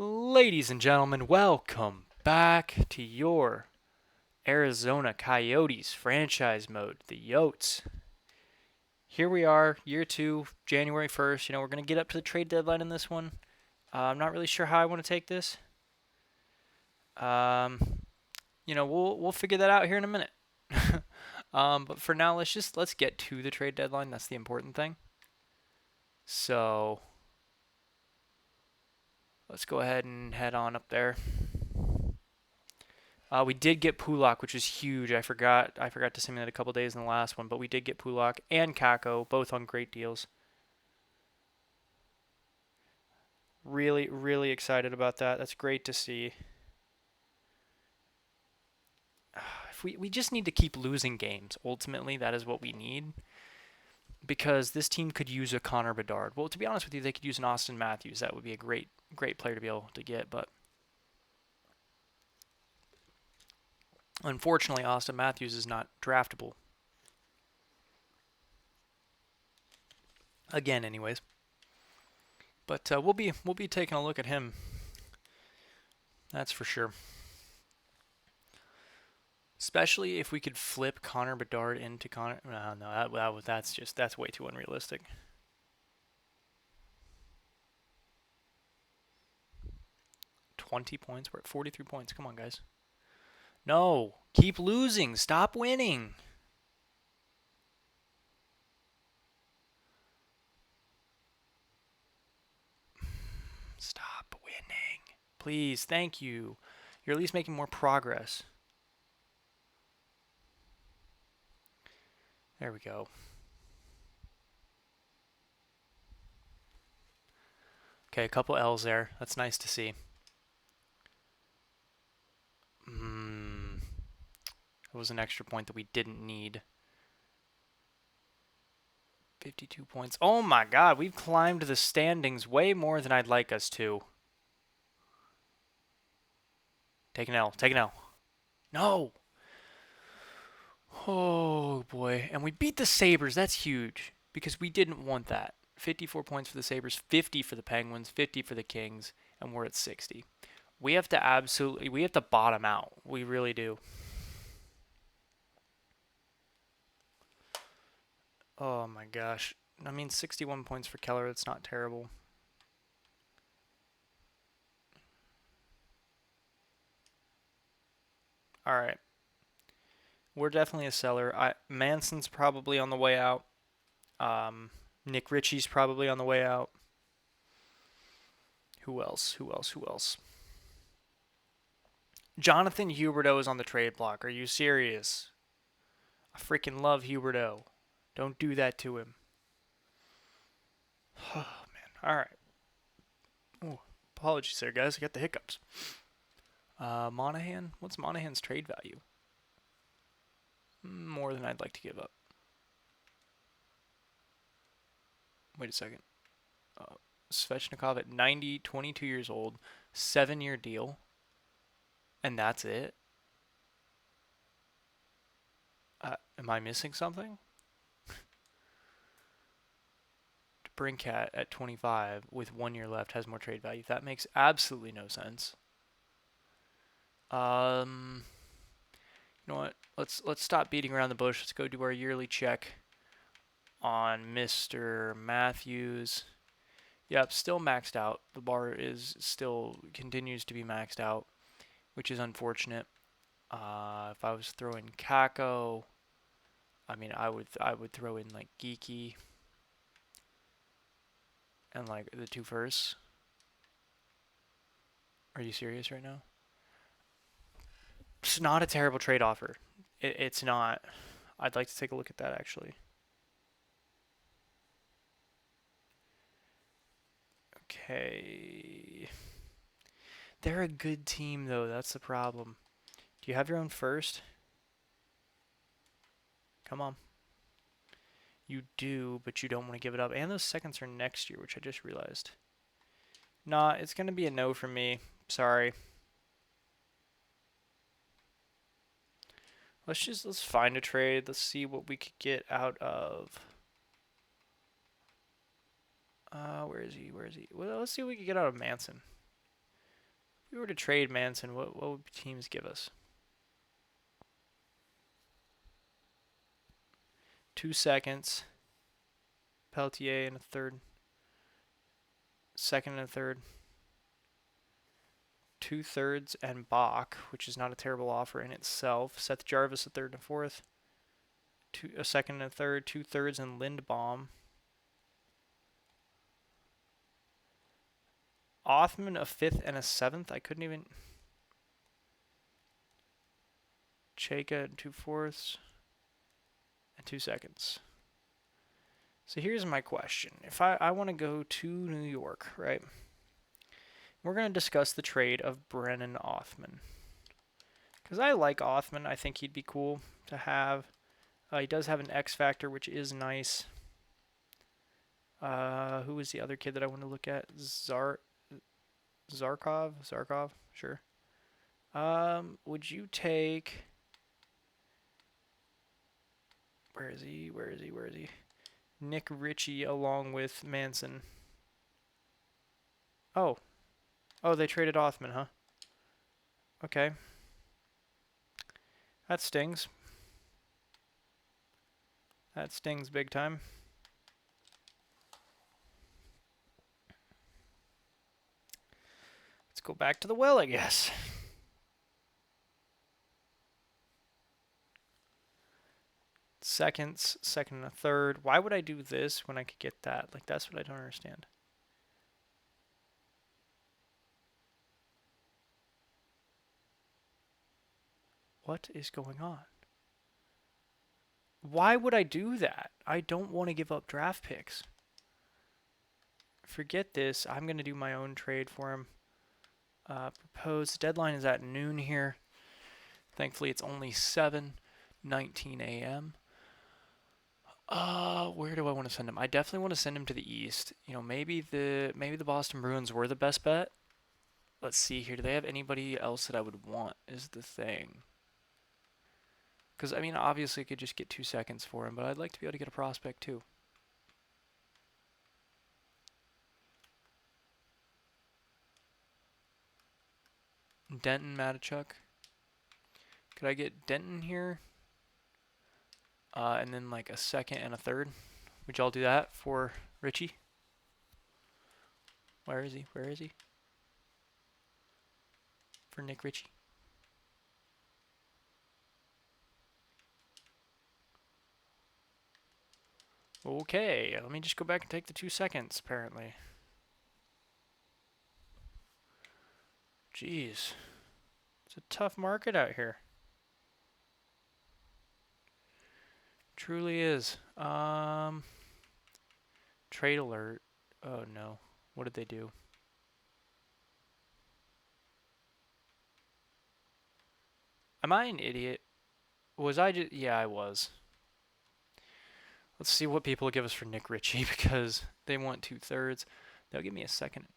Ladies and gentlemen, welcome back to your Arizona Coyotes franchise mode, the Yotes. Here we are, year two, January 1st. We're going to get up to the trade deadline in this one. I'm not really sure how I want to take this. Um, we'll figure that out here in a minute. But for now, let's get to the trade deadline. That's the important thing. So let's go ahead and head on up there. We did get Pulak, which is huge. I forgot to say that a couple days in the last one, but we did get Pulak and Kako, both on great deals. Really, really excited about that. That's great to see. If we just need to keep losing games. Ultimately, that is what we need. Because this team could use a Connor Bedard. Well, to be honest with you, they could use an Austin Matthews. That would be a great player to be able to get, but unfortunately, Austin Matthews is not draftable. Again, anyways. But we'll be taking a look at him. That's for sure. Especially if we could flip Connor Bedard into Connor. No, that's way too unrealistic. $20. We're at 43 points. Come on, guys. No, keep losing. Stop winning. Stop winning. Please, thank you. You're at least making more progress. There we go. Okay, a couple L's there. That's nice to see. It was an extra point that we didn't need. 52 points. Oh my god, we've climbed the standings way more than I'd like us to. Take an L. Take an L. No! Oh boy. And we beat the Sabres. That's huge. Because we didn't want that. 54 points for the Sabres, 50 for the Penguins, 50 for the Kings, and we're at 60. We have to bottom out. We really do. Oh my gosh. I mean, 61 points for Keller. That's not terrible. All right. We're definitely a seller. Manson's probably on the way out. Nick Ritchie's probably on the way out. Who else? Who else? Who else? Jonathan Huberdeau is on the trade block. Are you serious? I freaking love Huberdeau. Don't do that to him. Oh, man. All right. Oh, apologies there, guys. I got the hiccups. Monahan? What's Monahan's trade value? More than I'd like to give up. Wait a second. Svechnikov at 90, 22 years old, 7-year deal, and that's it? Am I missing something? Brinkat at 25 with 1 year left has more trade value. That makes absolutely no sense. You know what? Let's stop beating around the bush. Let's go do our yearly check on Mr. Matthews. Yep, still maxed out. The bar is still continues to be maxed out, which is unfortunate. If I was throwing Kako, I mean, I would throw in like Geeky and like the two firsts. Are you serious right now? It's not a terrible trade offer. It's not. I'd like to take a look at that actually. Okay. They're a good team though. That's the problem. Do you have your own first? Come on. You do, but you don't want to give it up. And those seconds are next year, which I just realized. Nah, it's going to be a no for me. Sorry. Let's find a trade. Let's see what we could get out of. Where is he? Where is he? Well, let's see what we can get out of Manson. If we were to trade Manson, what would teams give us? 2 seconds, Peltier and a third, second and a third, 2/3 and Bach, which is not a terrible offer in itself. Seth Jarvis a third and a fourth, a second and a third, 2/3 and Lindbaum. Othman a fifth and a seventh. I couldn't even. Cheka and 2/4 and 2 seconds. So here's my question. If I want to go to New York, right? We're going to discuss the trade of Brennan Othman. Because I like Othman. I think he'd be cool to have. He does have an X factor, which is nice. Who was the other kid that I want to look at? Zarkov? Sure. Would you take... Where is he? Nick Ritchie along with Manson. Oh, they traded Othman, huh? Okay. That stings. That stings big time. Let's go back to the well, I guess. Seconds, second and a third. Why would I do this when I could get that? Like, that's what I don't understand. What is going on? Why would I do that? I don't want to give up draft picks. Forget this. I'm going to do my own trade for him. Proposed deadline is at noon here. Thankfully, it's only 7:19 a.m. Where do I want to send him? I definitely want to send him to the East. You know, maybe the Boston Bruins were the best bet. Let's see here. Do they have anybody else that I would want? Is the thing. Because I mean, obviously, I could just get 2 seconds for him, but I'd like to be able to get a prospect too. Denton, Matachuk. Could I get Denton here? And then like a second and a third. Would y'all do that for Richie? Where is he? For Nick Ritchie. Okay, let me just go back and take the 2 seconds, apparently. Jeez. It's a tough market out here. Truly is. Trade alert. Oh no. What did they do? Am I an idiot? Was I just... Yeah, I was. Let's see what people give us for Nick Ritchie, because they want 2/3. They'll give me a second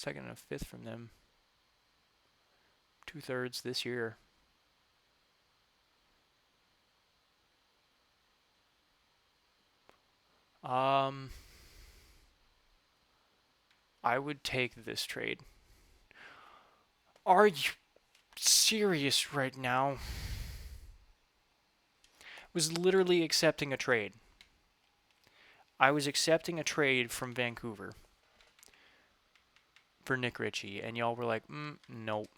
and a fifth from them. 2/3 this year. I would take this trade. Are you serious right now? Was literally accepting a trade. I was accepting a trade from Vancouver for Nick Ritchie, and y'all were like, nope.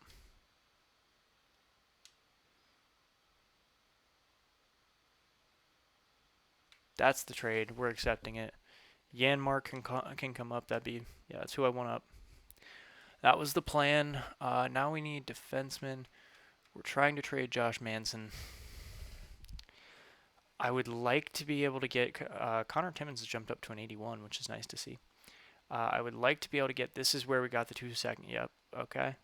That's the trade. We're accepting it. Yanmark can come up. Yeah, that's who I want up. That was the plan. Now we need defensemen. We're trying to trade Josh Manson. I would like to be able to get... Connor Timmins has jumped up to an 81, which is nice to see. I would like to be able to get... This is where we got the 2 second... Yep. Okay.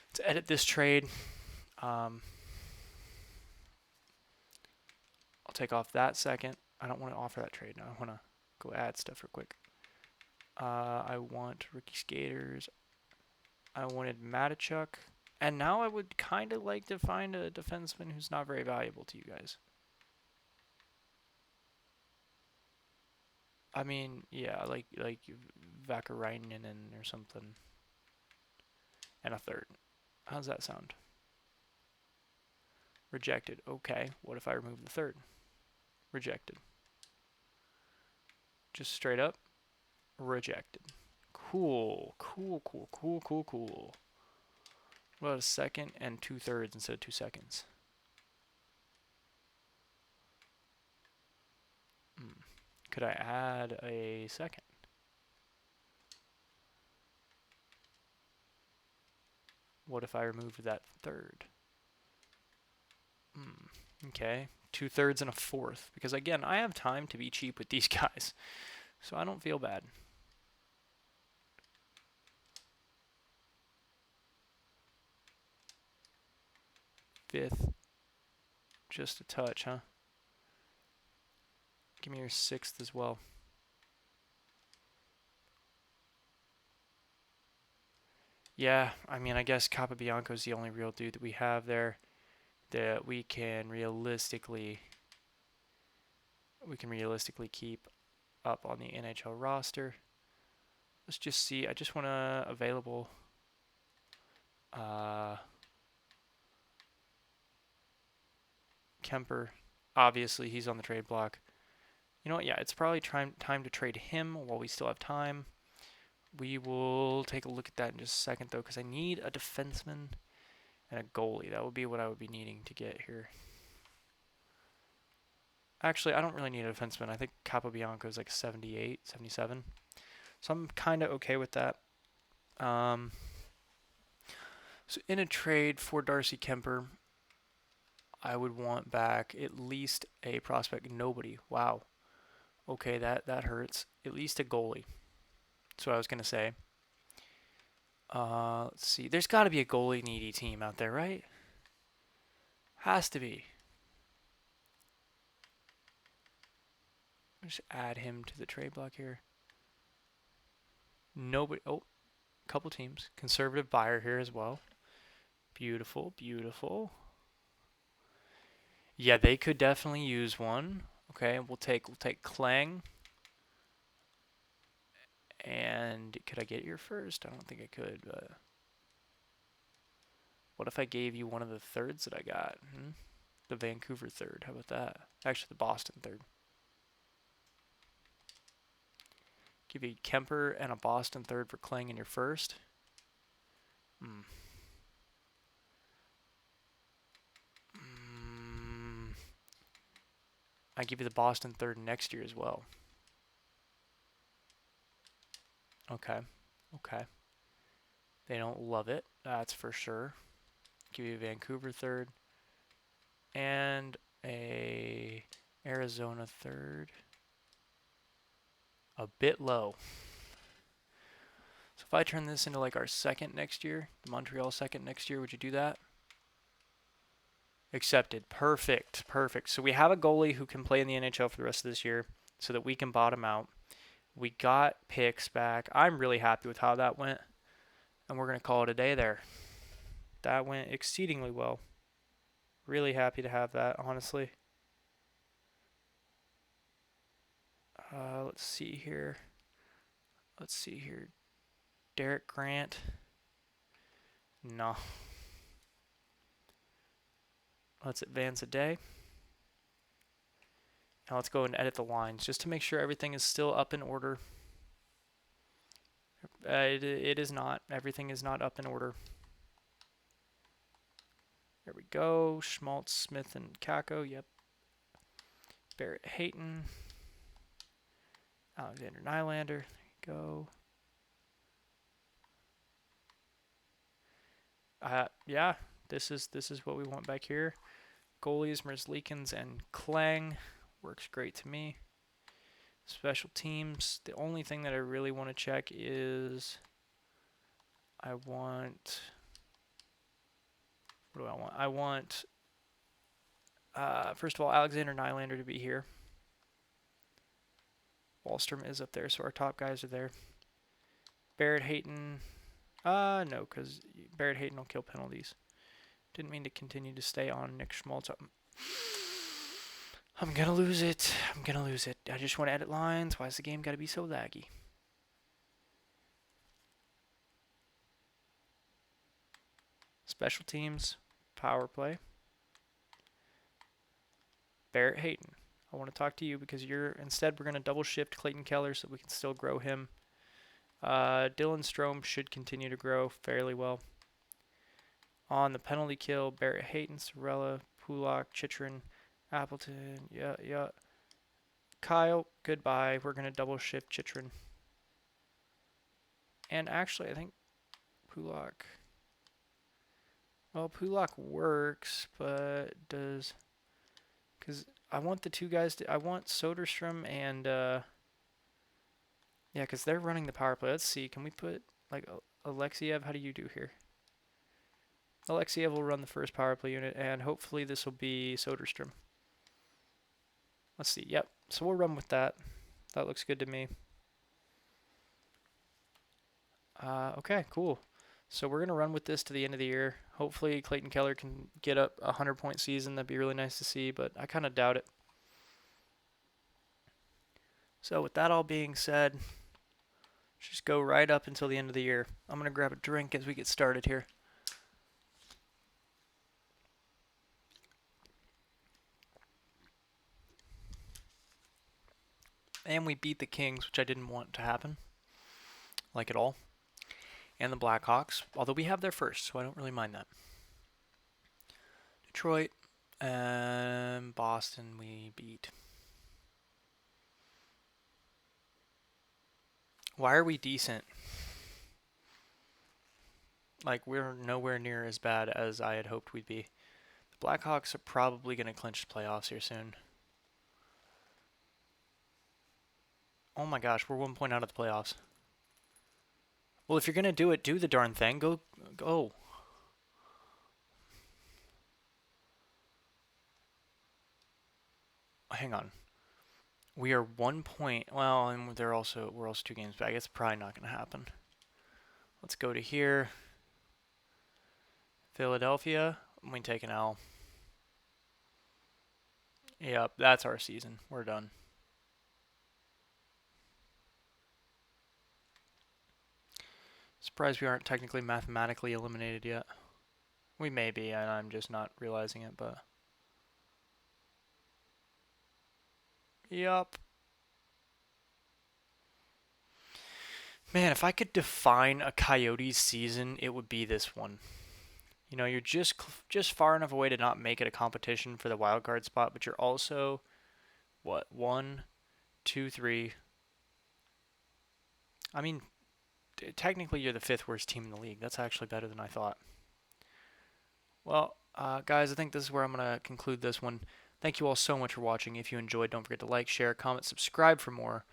Let's edit this trade. I'll take off that second. I don't want to offer that trade now. I want to go add stuff real quick. I want rookie skaters. I wanted Matachuk. And now I would kind of like to find a defenseman who's not very valuable to you guys. I mean, yeah, like Vakarainen or something, and a third. How's that sound? Rejected. Okay. What if I remove the third? Rejected. Just straight up rejected. Cool. Cool. Cool. Cool. Cool. Cool. What about a second and 2/3 instead of 2 seconds? Could I add a second? What if I removed that third? Okay. 2/3 and a fourth. Because again, I have time to be cheap with these guys. So I don't feel bad. Fifth. Just a touch, huh? Give me your sixth as well. Yeah, I mean, I guess Capobianco is the only real dude that we have there that we can realistically keep up on the NHL roster. Let's just see. I just want to available. Kemper, obviously he's on the trade block. You know what? Yeah, it's probably time to trade him while we still have time. We will take a look at that in just a second, though, because I need a defenseman and a goalie. That would be what I would be needing to get here. Actually, I don't really need a defenseman. I think Capobianco is like 78, 77. So I'm kind of okay with that. So in a trade for Darcy Kemper, I would want back at least a prospect. Nobody. Wow. Okay, that hurts. At least a goalie. That's what I was going to say. Let's see. There's got to be a goalie needy team out there, right? Has to be. Just add him to the trade block here. Nobody. Oh, couple teams. Conservative buyer here as well. Beautiful, beautiful. Yeah, they could definitely use one. Okay, we'll take Klang. And could I get your first? I don't think I could, but what if I gave you one of the thirds that I got? The Vancouver third. How about that? Actually, the Boston third. Give you Kemper and a Boston third for Klang in your first. I give you the Boston third next year as well. Okay. Okay. They don't love it. That's for sure. Give you a Vancouver third. And a Arizona third. A bit low. So if I turn this into like our second next year, the Montreal second next year, would you do that? Accepted. Perfect. Perfect. So we have a goalie who can play in the NHL for the rest of this year so that we can bottom out. We got picks back. I'm really happy with how that went. And we're going to call it a day there. That went exceedingly well. Really happy to have that, honestly. Let's see here. Derek Grant. No. Let's advance a day. Now let's go and edit the lines just to make sure everything is still up in order. It is not. Everything is not up in order. There we go. Schmaltz, Smith, and Kako. Yep. Barrett Hayton. Alexander Nylander. There you go. Yeah, this is what we want back here. Goalies, Merzlikins, and Klang. Works great to me. Special teams. The only thing that I really want to check is I want... What do I want? I want, first of all, Alexander Nylander to be here. Wallstrom is up there, so our top guys are there. Barrett Hayton... no, because Barrett Hayton will kill penalties. Didn't mean to continue to stay on Nick Schmaltz. I'm gonna lose it. I'm gonna lose it. I just want to edit lines. Why is the game gotta be so laggy? Special teams, power play. Barrett Hayton. I want to talk to you because instead we're gonna double shift Clayton Keller so we can still grow him. Dylan Strome should continue to grow fairly well. On the penalty kill, Barrett Hayton, Sorella, Pulak, Chitrin, Appleton, yeah. Kyle, goodbye. We're going to double shift Chitrin. And actually, I think Pulak. Well, Pulak works, but does. Because I want the two guys to. I want Soderstrom and. Yeah, because they're running the power play. Let's see. Can we put. Like, Alexiev? How do you do here? Alexiev will run the first power play unit, and hopefully this will be Soderstrom. Let's see. Yep. So we'll run with that. That looks good to me. Okay, cool. So we're going to run with this to the end of the year. Hopefully Clayton Keller can get up a 100-point season. That'd be really nice to see, but I kind of doubt it. So with that all being said, just go right up until the end of the year. I'm going to grab a drink as we get started here. And we beat the Kings, which I didn't want to happen, like at all. And the Blackhawks, although we have their first, so I don't really mind that. Detroit and Boston we beat. Why are we decent? Like, we're nowhere near as bad as I had hoped we'd be. The Blackhawks are probably going to clinch the playoffs here soon. Oh my gosh, we're 1 point out of the playoffs. Well, if you're going to do it, do the darn thing. Go. Hang on. We are 1 point. Well, and we're also 2 games back. It's probably not going to happen. Let's go to here. Philadelphia. We take an L. Yep, that's our season. We're done. Surprised we aren't technically mathematically eliminated yet. We may be, and I'm just not realizing it, but... Yup. Man, if I could define a Coyotes season, it would be this one. You know, you're just far enough away to not make it a competition for the wild card spot, but you're also, what, 1, 2, 3... I mean, technically you're the 5th worst team in the league. That's actually better than I thought. Well, guys, I think this is where I'm going to conclude this one. Thank you all so much for watching. If you enjoyed, don't forget to like, share, comment, subscribe for more.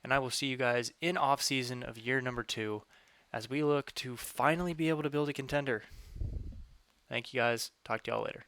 And I will see you guys in off-season of year number 2 as we look to finally be able to build a contender. Thank you guys. Talk to y'all later.